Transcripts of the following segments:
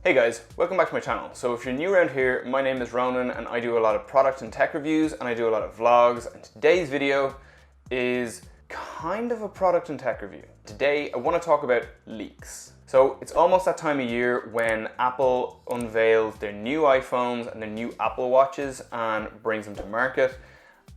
Hey guys, welcome back to my channel. So if you're new around here, my name is Ronan and I do a lot of product and tech reviews and I do a lot of vlogs, and today's video is kind of a product and tech review. Today I want to talk about leaks. So it's almost that time of year when Apple unveils their new iPhones and their new Apple Watches and brings them to market.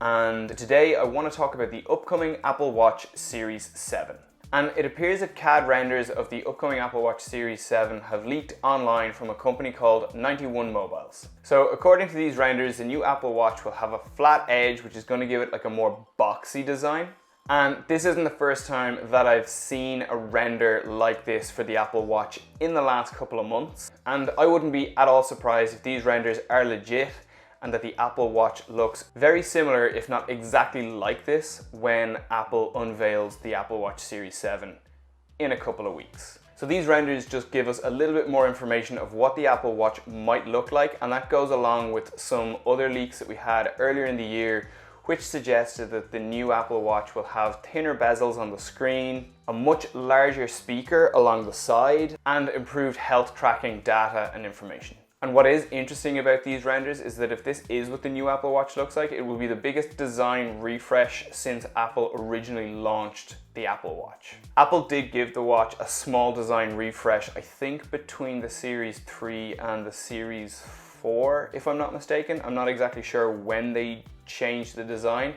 And today I want to talk about the upcoming Apple Watch Series 7. And it appears that CAD renders of the upcoming Apple Watch Series 7 have leaked online from a company called 91 Mobiles. So according to these renders, the new Apple Watch will have a flat edge, which is going to give it like a more boxy design. And this isn't the first time that I've seen a render like this for the Apple Watch in the last couple of months. And I wouldn't be at all surprised if these renders are legit and that the Apple Watch looks very similar, if not exactly like this, when Apple unveils the Apple Watch Series 7 in a couple of weeks. So these renders just give us a little bit more information of what the Apple Watch might look like, and that goes along with some other leaks that we had earlier in the year, which suggested that the new Apple Watch will have thinner bezels on the screen, a much larger speaker along the side, and improved health tracking data and information. And what is interesting about these renders is that if this is what the new Apple Watch looks like, it will be the biggest design refresh since Apple originally launched the Apple Watch. Apple did give the watch a small design refresh, I think between the Series 3 and the Series 4, if I'm not mistaken. I'm not exactly sure when they changed the design,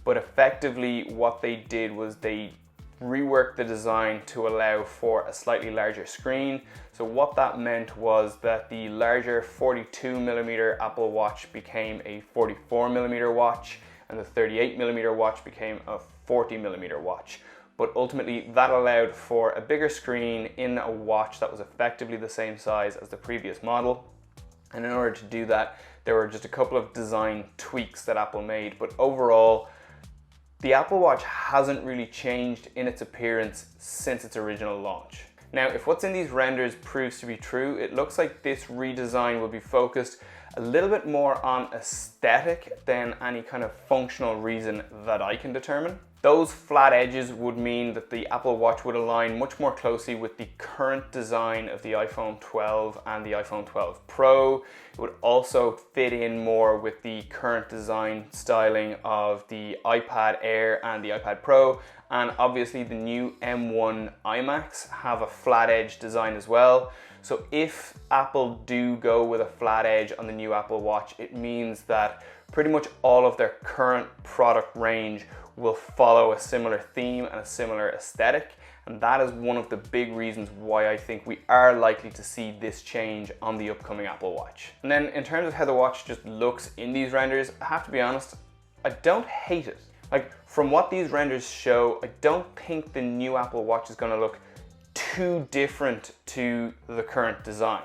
but effectively what they did was they reworked the design to allow for a slightly larger screen. So what that meant was that the larger 42mm Apple Watch became a 44mm watch, and the 38mm watch became a 40mm watch. But ultimately that allowed for a bigger screen in a watch that was effectively the same size as the previous model. And in order to do that, there were just a couple of design tweaks that Apple made, but overall, the Apple Watch hasn't really changed in its appearance since its original launch. Now, if what's in these renders proves to be true, it looks like this redesign will be focused a little bit more on aesthetic than any kind of functional reason that I can determine. Those flat edges would mean that the Apple Watch would align much more closely with the current design of the iPhone 12 and the iPhone 12 Pro. It would also fit in more with the current design styling of the iPad Air and the iPad Pro. And obviously the new M1 iMacs have a flat edge design as well. So if Apple do go with a flat edge on the new Apple Watch, it means that pretty much all of their current product range will follow a similar theme and a similar aesthetic. And that is one of the big reasons why I think we are likely to see this change on the upcoming Apple Watch. And then in terms of how the watch just looks in these renders, I have to be honest, I don't hate it. Like, from what these renders show, I don't think the new Apple Watch is going to look too different to the current design.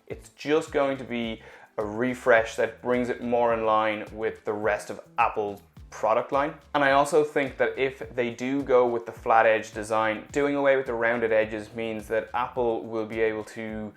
It's just going to be a refresh that brings it more in line with the rest of Apple's product line. And I also think that if they do go with the flat edge design, doing away with the rounded edges means that Apple will be able to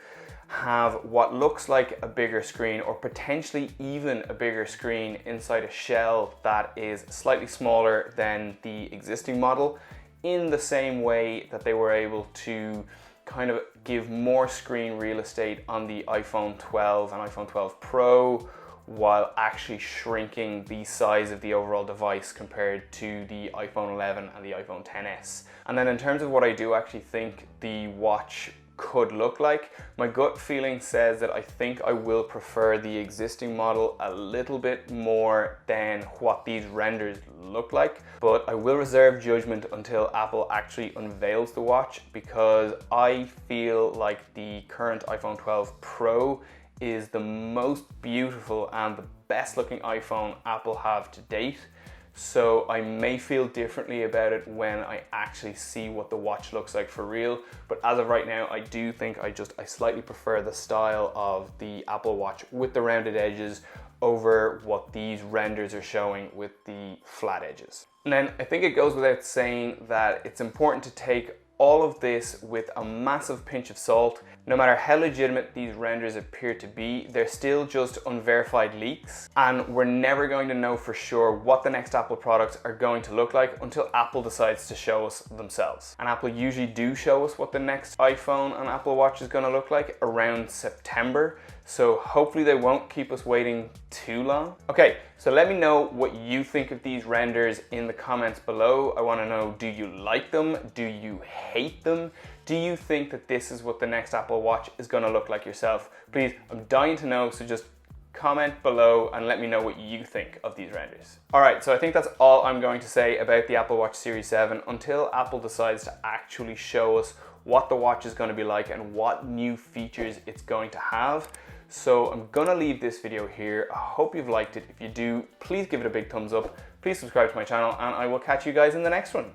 have what looks like a bigger screen, or potentially even a bigger screen inside a shell that is slightly smaller than the existing model, in the same way that they were able to kind of give more screen real estate on the iPhone 12 and iPhone 12 Pro, while actually shrinking the size of the overall device compared to the iPhone 11 and the iPhone XS. And then in terms of what I do actually think the watch could look like, my gut feeling says that I think I will prefer the existing model a little bit more than what these renders look like, but I will reserve judgment until Apple actually unveils the watch, because I feel like the current iPhone 12 Pro is the most beautiful and the best looking iPhone Apple have to date. So I may feel differently about it when I actually see what the watch looks like for real. But as of right now, I do think I slightly prefer the style of the Apple Watch with the rounded edges over what these renders are showing with the flat edges. And then I think it goes without saying that it's important to take all of this with a massive pinch of salt. No matter how legitimate these renders appear to be, they're still just unverified leaks, and we're never going to know for sure what the next Apple products are going to look like until Apple decides to show us themselves. And Apple usually do show us what the next iPhone and Apple Watch is going to look like around September, so hopefully they won't keep us waiting too long. Okay, so let me know what you think of these renders in the comments below. I want to know, do you like them? Do you hate them? Do you think that this is what the next Apple Watch is going to look like yourself? Please, I'm dying to know, so just comment below and let me know what you think of these renders. Alright, so I think that's all I'm going to say about the Apple Watch Series 7 until Apple decides to actually show us what the watch is going to be like and what new features it's going to have. So I'm gonna leave this video here. I hope you've liked it. If you do, please give it a big thumbs up. Please subscribe to my channel, and I will catch you guys in the next one.